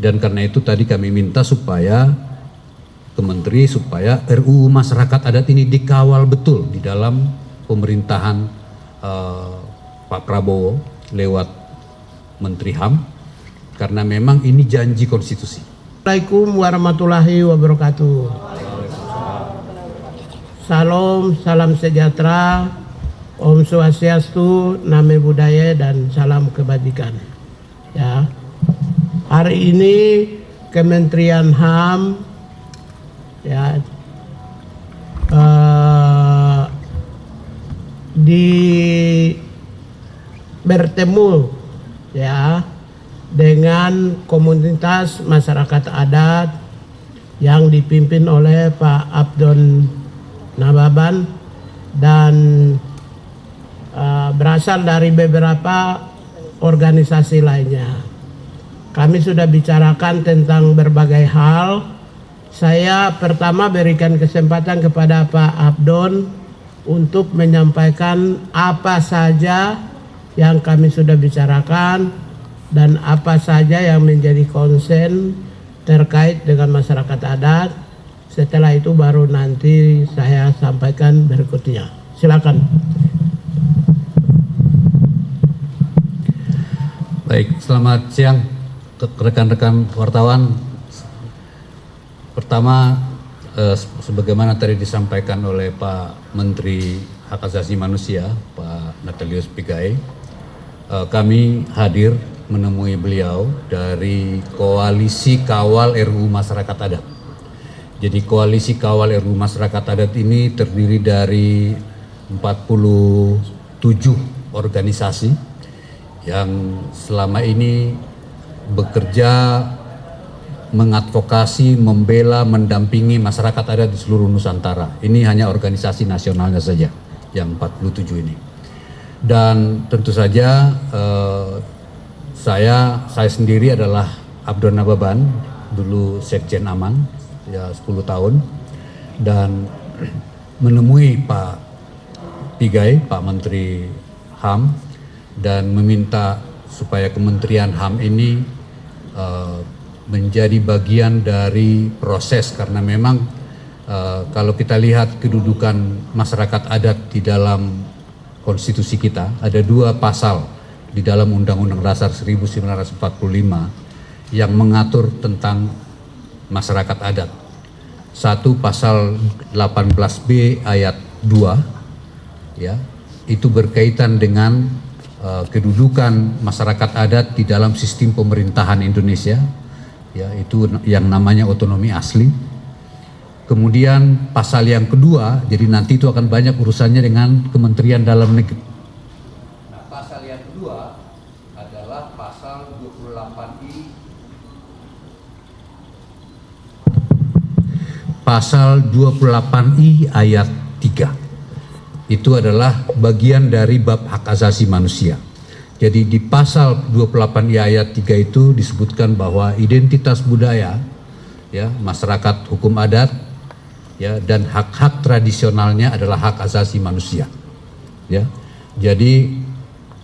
Dan karena itu tadi kami minta supaya Kementeri supaya RUU masyarakat adat ini dikawal betul di dalam pemerintahan Pak Prabowo lewat Menteri HAM, karena memang ini janji konstitusi. Assalamualaikum warahmatullahi wabarakatuh. Salam sejahtera, Om Swastiastu, Namo Buddhaya, dan salam kebajikan. Ya, hari ini Kementerian HAM ya bertemu ya dengan komunitas masyarakat adat yang dipimpin oleh Pak Abdon Nababan dan berasal dari beberapa organisasi lainnya. Kami sudah bicarakan tentang berbagai hal. Saya pertama berikan kesempatan kepada Pak Abdon untuk menyampaikan apa saja yang kami sudah bicarakan dan apa saja yang menjadi konsen terkait dengan masyarakat adat. Setelah itu baru nanti saya sampaikan berikutnya. Silakan. Baik, selamat siang rekan-rekan wartawan. Pertama, sebagaimana tadi disampaikan oleh Pak Menteri Hak Asasi Manusia, Pak Natalius Pigai, kami hadir menemui beliau dari Koalisi Kawal RUU Masyarakat Adat. Jadi Koalisi Kawal RUU Masyarakat Adat ini terdiri dari 47 organisasi yang selama ini bekerja mengadvokasi, membela, mendampingi masyarakat adat di seluruh Nusantara. Ini hanya organisasi nasionalnya saja yang 47 ini. Dan tentu saja saya sendiri adalah Abdon Nababan, dulu Sekjen Aman ya 10 tahun, dan menemui Pak Pigai, Pak Menteri HAM, dan meminta supaya Kementerian HAM ini menjadi bagian dari proses, karena memang kalau kita lihat kedudukan masyarakat adat di dalam konstitusi kita, ada 2 pasal di dalam Undang-Undang Dasar 1945 yang mengatur tentang masyarakat adat. Satu, pasal 18B ayat 2 ya, itu berkaitan dengan kedudukan masyarakat adat di dalam sistem pemerintahan Indonesia, ya, itu yang namanya otonomi asli. Kemudian pasal yang kedua, jadi nanti itu akan banyak urusannya dengan Kementerian Dalam Negeri. Nah, pasal yang kedua adalah pasal 28I. Pasal 28I ayat 3. Itu adalah bagian dari bab hak asasi manusia. Jadi di pasal 28I ayat 3 itu disebutkan bahwa identitas budaya, ya, masyarakat hukum adat, ya, dan hak-hak tradisionalnya adalah hak asasi manusia. Ya, jadi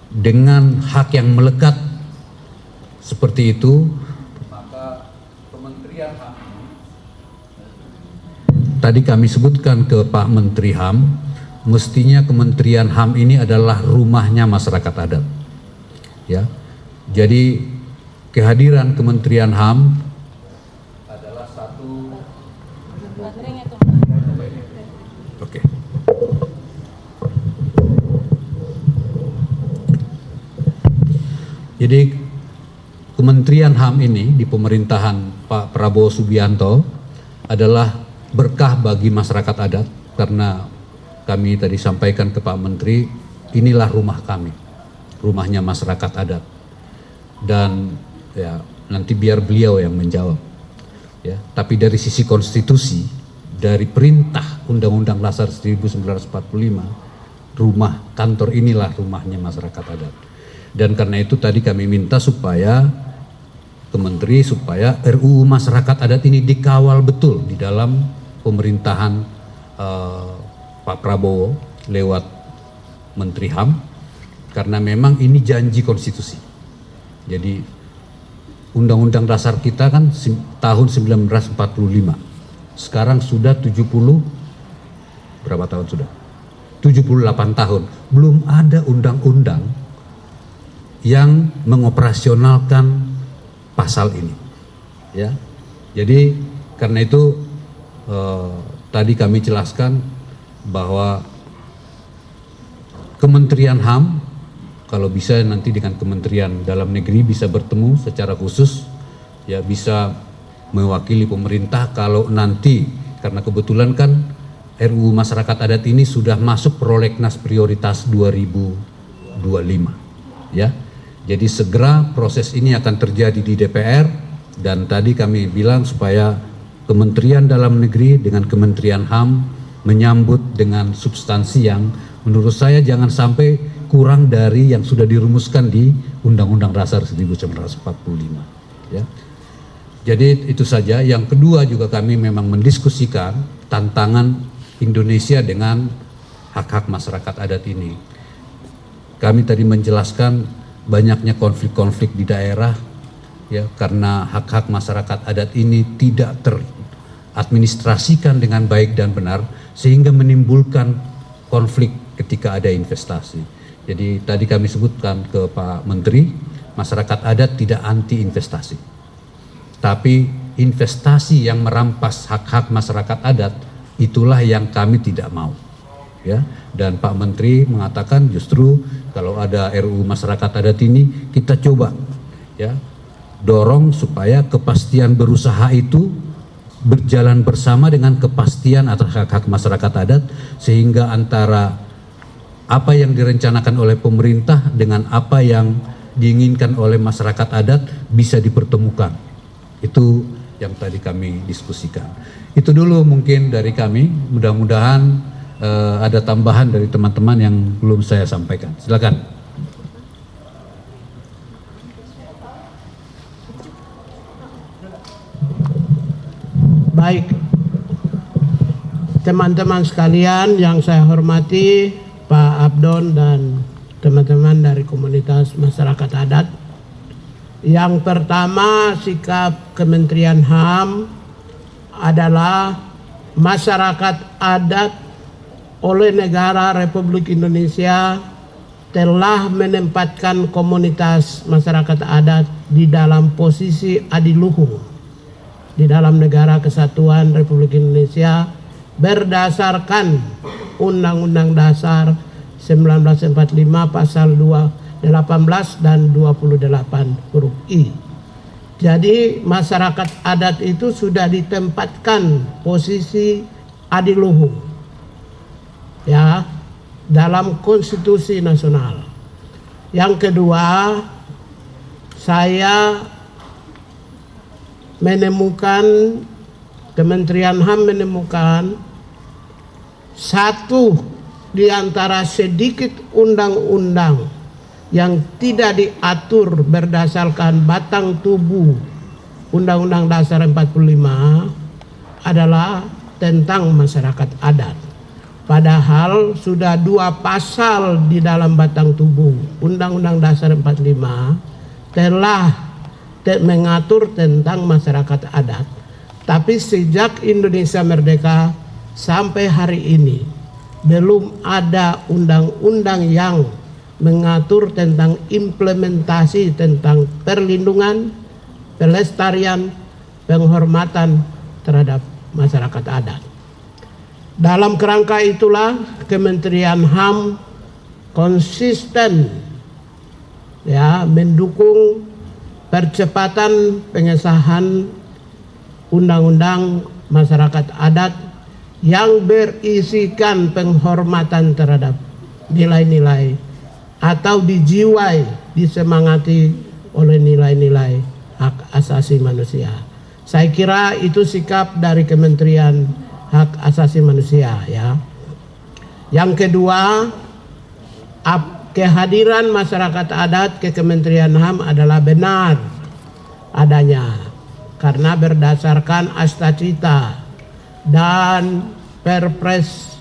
dengan hak yang melekat seperti itu, maka Kementerian HAM, tadi kami sebutkan ke Pak Menteri HAM, mestinya Kementerian HAM ini adalah rumahnya masyarakat adat. Ya, jadi kehadiran Kementerian HAM adalah satu. Oke. Jadi Kementerian HAM ini di pemerintahan Pak Prabowo Subianto adalah berkah bagi masyarakat adat, karena kami tadi sampaikan ke Pak Menteri, inilah rumah kami, rumahnya masyarakat adat. Dan ya nanti biar beliau yang menjawab. Ya, tapi dari sisi konstitusi, dari perintah Undang-Undang Dasar 1945, rumah kantor inilah rumahnya masyarakat adat. Dan karena itu tadi kami minta supaya Kementeri supaya RUU masyarakat adat ini dikawal betul di dalam pemerintahan Pak Prabowo lewat Menteri HAM, karena memang ini janji konstitusi. Jadi Undang-Undang Dasar kita kan tahun 1945. Sekarang sudah 70, berapa tahun sudah? 78 tahun. Belum ada undang-undang yang mengoperasionalkan pasal ini. Ya. Jadi karena itu tadi kami jelaskan bahwa Kementerian HAM kalau bisa nanti dengan Kementerian Dalam Negeri bisa bertemu secara khusus, ya bisa mewakili pemerintah kalau nanti, karena kebetulan kan RUU Masyarakat Adat ini sudah masuk prolegnas prioritas 2025, ya. Jadi segera proses ini akan terjadi di DPR, dan tadi kami bilang supaya Kementerian Dalam Negeri dengan Kementerian HAM menyambut dengan substansi yang menurut saya jangan sampai kurang dari yang sudah dirumuskan di Undang-Undang Dasar 1945. Ya. Jadi itu saja. Yang kedua juga kami memang mendiskusikan tantangan Indonesia dengan hak-hak masyarakat adat ini. Kami tadi menjelaskan banyaknya konflik-konflik di daerah, ya, karena hak-hak masyarakat adat ini tidak teradministrasikan dengan baik dan benar, sehingga menimbulkan konflik ketika ada investasi. Jadi tadi kami sebutkan ke Pak Menteri, masyarakat adat tidak anti investasi. Tapi investasi yang merampas hak-hak masyarakat adat, itulah yang kami tidak mau. Ya, dan Pak Menteri mengatakan justru kalau ada RUU Masyarakat Adat ini kita coba, ya, dorong supaya kepastian berusaha itu berjalan bersama dengan kepastian atas hak-hak masyarakat adat, sehingga antara apa yang direncanakan oleh pemerintah dengan apa yang diinginkan oleh masyarakat adat bisa dipertemukan. Itu yang tadi kami diskusikan. Itu dulu mungkin dari kami, mudah-mudahan ada tambahan dari teman-teman yang belum saya sampaikan. Silakan. Baik, teman-teman sekalian yang saya hormati, Pak Abdon dan teman-teman dari komunitas masyarakat adat. Yang pertama, sikap Kementerian HAM adalah masyarakat adat oleh negara Republik Indonesia telah menempatkan komunitas masyarakat adat di dalam posisi adiluhung di dalam negara kesatuan Republik Indonesia berdasarkan Undang-Undang Dasar 1945 pasal 18 dan 28 huruf I. Jadi masyarakat adat itu sudah ditempatkan posisi adiluhung, ya, dalam konstitusi nasional. Yang kedua, saya menemukan, Kementerian HAM menemukan satu di antara sedikit undang-undang yang tidak diatur berdasarkan batang tubuh Undang-Undang Dasar 45 adalah tentang masyarakat adat. Padahal sudah 2 pasal di dalam batang tubuh Undang-Undang Dasar 45 telah mengatur tentang masyarakat adat. Tapi sejak Indonesia merdeka sampai hari ini belum ada undang-undang yang mengatur tentang implementasi tentang perlindungan, pelestarian, penghormatan terhadap masyarakat adat. Dalam kerangka itulah Kementerian HAM konsisten, ya, mendukung percepatan pengesahan undang-undang masyarakat adat yang berisikan penghormatan terhadap nilai-nilai atau dijiwai, disemangati oleh nilai-nilai hak asasi manusia. Saya kira itu sikap dari Kementerian Hak Asasi Manusia, ya. Yang kedua, kehadiran masyarakat adat ke Kementerian HAM adalah benar adanya karena berdasarkan Asta Cita dan Perpres,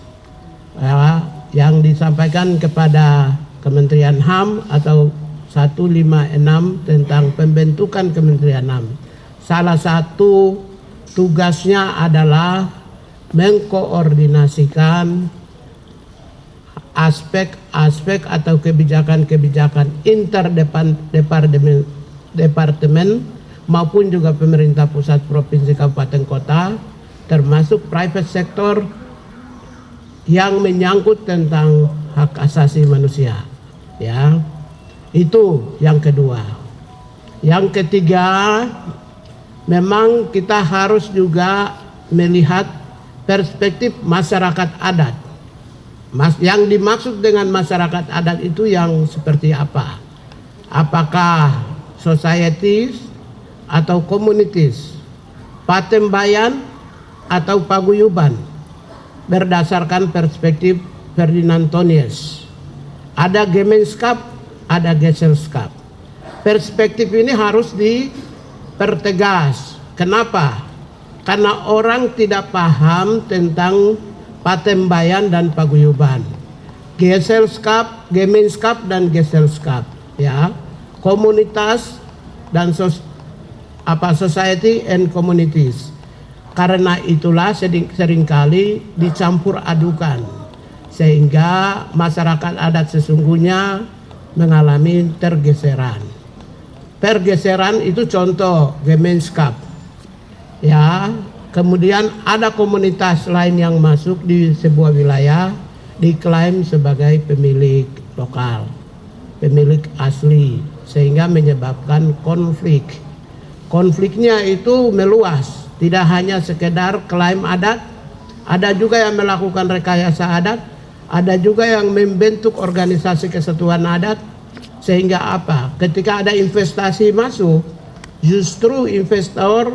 ya, yang disampaikan kepada Kementerian HAM atau 156 tentang pembentukan Kementerian HAM. Salah satu tugasnya adalah mengkoordinasikan aspek-aspek atau kebijakan-kebijakan interdepartemen maupun juga pemerintah pusat, provinsi, kabupaten, kota, termasuk private sector yang menyangkut tentang hak asasi manusia. Ya, itu yang kedua. Yang ketiga, memang kita harus juga melihat perspektif masyarakat adat. Yang dimaksud dengan masyarakat adat itu yang seperti apa? Apakah societies atau communities, patembayan atau paguyuban, berdasarkan perspektif Ferdinand Tonies. Ada Gemeenschap, ada Geselschap. Perspektif ini harus dipertegas. Kenapa? Karena orang tidak paham tentang patembayan dan paguyuban. Geselschap, Gemeenschap dan Geselschap, ya. Komunitas dan society and communities. Karena itulah seringkali dicampur adukan, sehingga masyarakat adat sesungguhnya mengalami pergeseran itu contoh Gemeenschap, ya. Kemudian ada komunitas lain yang masuk di sebuah wilayah diklaim sebagai pemilik lokal, pemilik asli, sehingga menyebabkan konfliknya itu meluas. Tidak hanya sekedar klaim adat, ada juga yang melakukan rekayasa adat, ada juga yang membentuk organisasi kesatuan adat, sehingga apa? Ketika ada investasi masuk, justru investor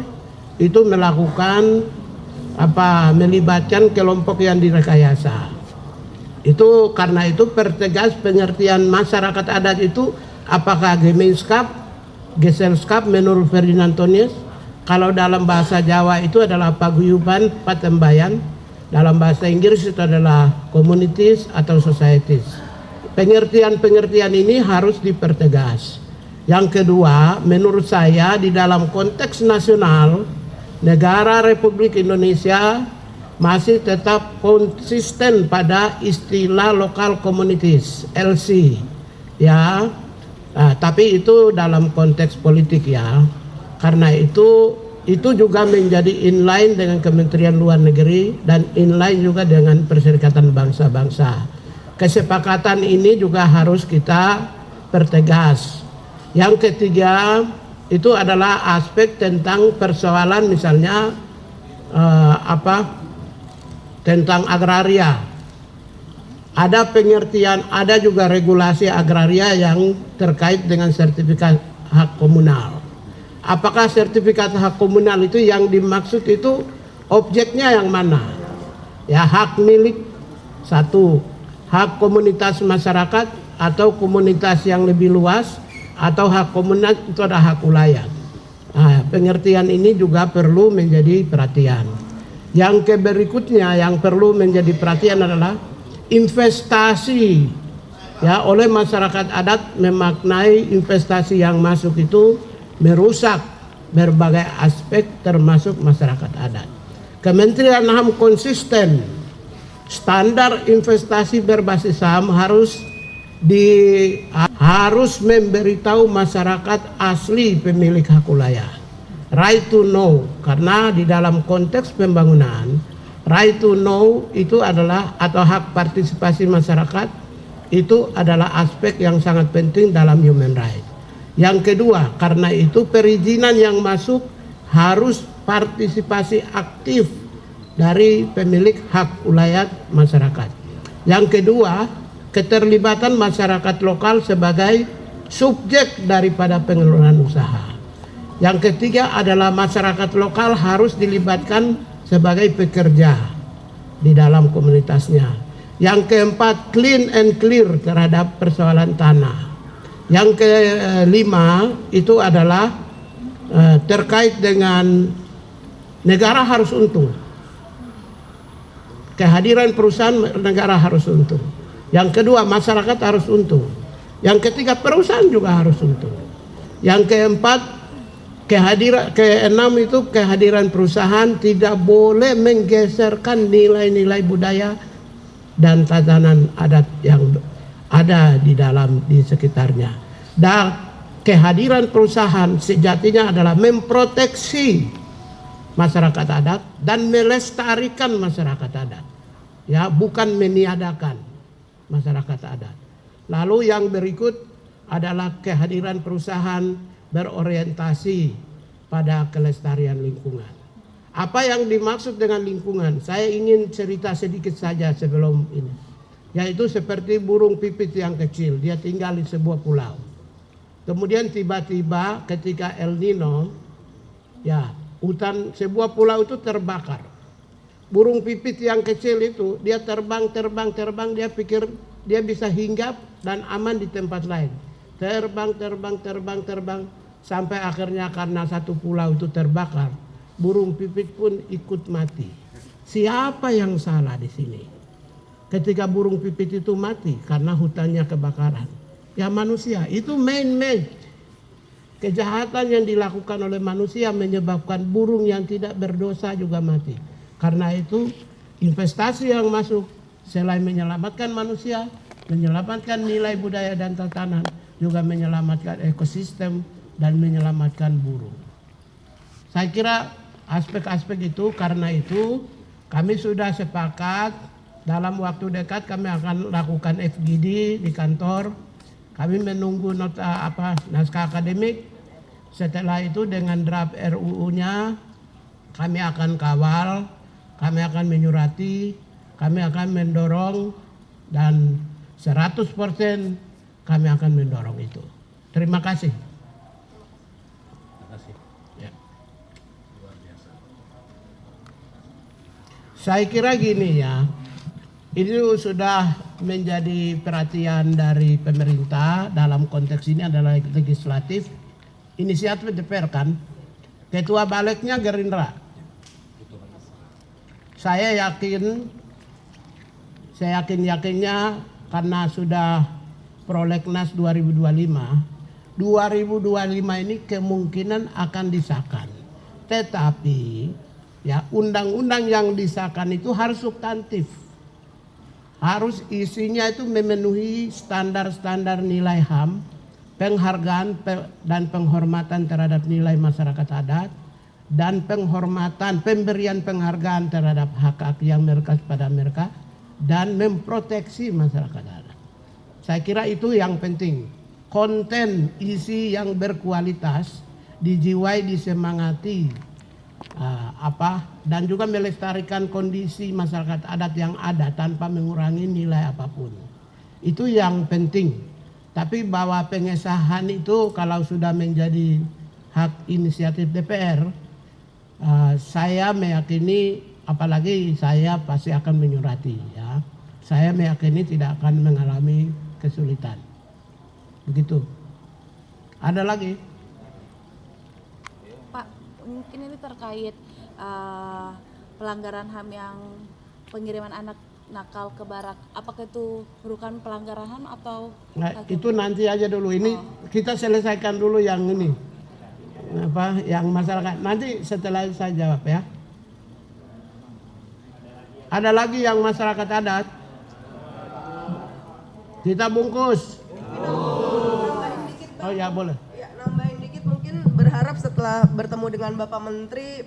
itu melakukan melibatkan kelompok yang direkayasa. Itu karena itu pertegas pengertian masyarakat adat itu, apakah Gemeenschap, Geselschap menurut Ferdinand Tonies. Kalau dalam bahasa Jawa itu adalah paguyuban, patembayan. Dalam bahasa Inggris itu adalah communities atau societies. Pengertian-pengertian ini harus dipertegas. Yang kedua, menurut saya di dalam konteks nasional, negara Republik Indonesia masih tetap konsisten pada istilah local communities, LC, ya. Tapi itu dalam konteks politik, ya. Karena itu juga menjadi inline dengan Kementerian Luar Negeri dan inline juga dengan Perserikatan Bangsa-Bangsa. Kesepakatan ini juga harus kita pertegas. Yang ketiga itu adalah aspek tentang persoalan misalnya tentang agraria. Ada pengertian, ada juga regulasi agraria yang terkait dengan sertifikat hak komunal. Apakah sertifikat hak komunal itu yang dimaksud itu objeknya yang mana? Ya, hak milik satu, hak komunitas masyarakat atau komunitas yang lebih luas, atau hak komunal itu ada hak ulayat. Pengertian ini juga perlu menjadi perhatian. Yang berikutnya yang perlu menjadi perhatian adalah investasi. Ya, oleh masyarakat adat memaknai investasi yang masuk itu merusak berbagai aspek termasuk masyarakat adat. Kementerian HAM konsisten, standar investasi berbasis HAM harus memberitahu masyarakat asli pemilik hak ulayah, right to know, karena di dalam konteks pembangunan right to know itu adalah atau hak partisipasi masyarakat itu adalah aspek yang sangat penting dalam human right. Yang kedua, karena itu perizinan yang masuk harus partisipasi aktif dari pemilik hak ulayat masyarakat. Yang kedua, keterlibatan masyarakat lokal sebagai subjek daripada pengelolaan usaha. Yang ketiga adalah masyarakat lokal harus dilibatkan sebagai pekerja di dalam komunitasnya. Yang keempat, clean and clear terhadap persoalan tanah. Yang kelima itu adalah terkait dengan negara harus untung. Kehadiran perusahaan negara harus untung. Yang kedua, masyarakat harus untung. Yang ketiga, perusahaan juga harus untung. Yang keempat, keenam itu kehadiran perusahaan tidak boleh menggeserkan nilai-nilai budaya dan tatanan adat yang ada di sekitarnya. Dan kehadiran perusahaan sejatinya adalah memproteksi masyarakat adat dan melestarikan masyarakat adat. Ya, bukan meniadakan masyarakat adat. Lalu yang berikut adalah kehadiran perusahaan berorientasi pada kelestarian lingkungan. Apa yang dimaksud dengan lingkungan? Saya ingin cerita sedikit saja sebelum ini. Yaitu seperti burung pipit yang kecil, dia tinggal di sebuah pulau. Kemudian tiba-tiba ketika El Nino, ya, hutan sebuah pulau itu terbakar. Burung pipit yang kecil itu dia terbang, dia pikir dia bisa hinggap dan aman di tempat lain. Terbang sampai akhirnya karena satu pulau itu terbakar, burung pipit pun ikut mati. Siapa yang salah di sini? Ketika burung pipit itu mati karena hutannya kebakaran, ya manusia. Itu main kejahatan yang dilakukan oleh manusia menyebabkan burung yang tidak berdosa juga mati. Karena itu investasi yang masuk selain menyelamatkan manusia, menyelamatkan nilai budaya dan tatanan, juga menyelamatkan ekosistem dan menyelamatkan burung. Saya kira aspek-aspek itu, karena itu kami sudah sepakat dalam waktu dekat kami akan lakukan FGD di kantor. Kami menunggu naskah akademik. Setelah itu dengan draft RUU-nya kami akan kawal, kami akan menyurati, kami akan mendorong, dan 100% kami akan mendorong itu. Terima kasih. Ya. Saya kira gini ya, ini sudah menjadi perhatian dari pemerintah. Dalam konteks ini adalah legislatif, inisiatif DPR kan. Ketua Balegnya Gerindra. Saya yakinnya karena sudah prolegnas 2025 ini kemungkinan akan disahkan. Tetapi ya, undang-undang yang disahkan itu harus substantif. Harus isinya itu memenuhi standar-standar nilai HAM, penghargaan dan penghormatan terhadap nilai masyarakat adat, dan pemberian penghargaan terhadap hak-hak yang melekat pada mereka, dan memproteksi masyarakat adat. Saya kira itu yang penting. Konten isi yang berkualitas, dijiwai, disemangati, dan juga melestarikan kondisi masyarakat adat yang ada tanpa mengurangi nilai apapun. Itu yang penting. Tapi bahwa pengesahan itu kalau sudah menjadi hak inisiatif DPR, saya meyakini, apalagi saya pasti akan menyurati ya. Saya meyakini tidak akan mengalami kesulitan. Begitu. Ada lagi? Pak, mungkin ini terkait pelanggaran HAM yang pengiriman anak nakal ke barak. Apakah itu merupakan pelanggaran HAM atau? Nah, itu nanti aja dulu. Ini kita selesaikan dulu yang ini. Yang masyarakat. Nanti setelah saya jawab ya. Ada lagi yang masyarakat adat? Kita bungkus. Oh ya, boleh. Ya, nambahin dikit, mungkin berharap setelah bertemu dengan Bapak Menteri,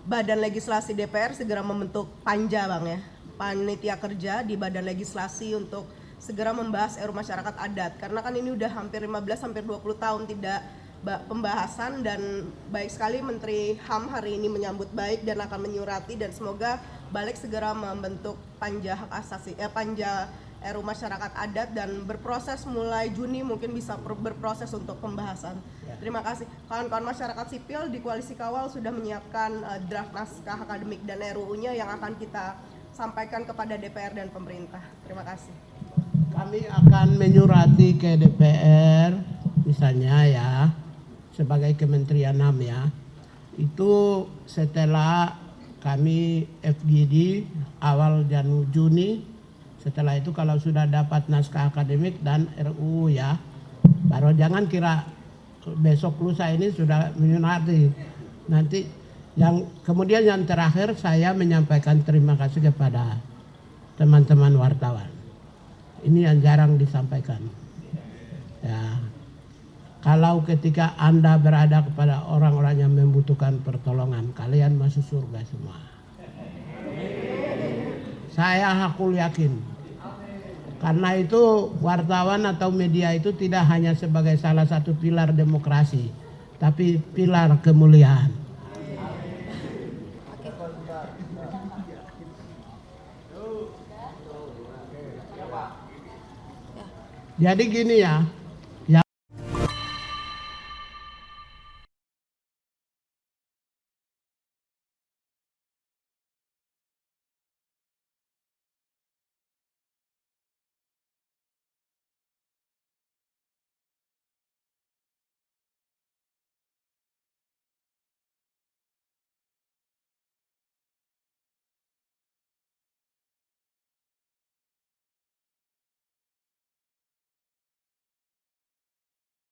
Badan Legislasi DPR segera membentuk panja Bang ya, panitia kerja di Badan Legislasi untuk segera membahas RUU masyarakat adat. Karena kan ini udah hampir 15 hampir 20 tahun tidak pembahasan, dan baik sekali Menteri HAM hari ini menyambut baik dan akan menyurati, dan semoga Balik segera membentuk panja hak asasi panja RUU masyarakat adat dan berproses mulai Juni, mungkin bisa berproses untuk pembahasan. Terima kasih. Kawan-kawan masyarakat sipil di Koalisi Kawal sudah menyiapkan draft naskah akademik dan RUU-nya yang akan kita sampaikan kepada DPR dan pemerintah. Terima kasih. Kami akan menyurati ke DPR misalnya ya, sebagai Kementerian HAM ya, itu setelah kami FGD awal Juni, Setelah itu kalau sudah dapat naskah akademik dan RUU ya, baru jangan kira besok lusa ini sudah menyunati. Nanti kemudian yang terakhir saya menyampaikan terima kasih kepada teman-teman wartawan. Ini yang jarang disampaikan. Ya, kalau ketika Anda berada kepada orang-orang yang membutuhkan pertolongan, kalian masuk surga semua. Saya hakul yakin. Karena itu wartawan atau media itu tidak hanya sebagai salah satu pilar demokrasi, tapi pilar kemuliaan. Jadi gini ya,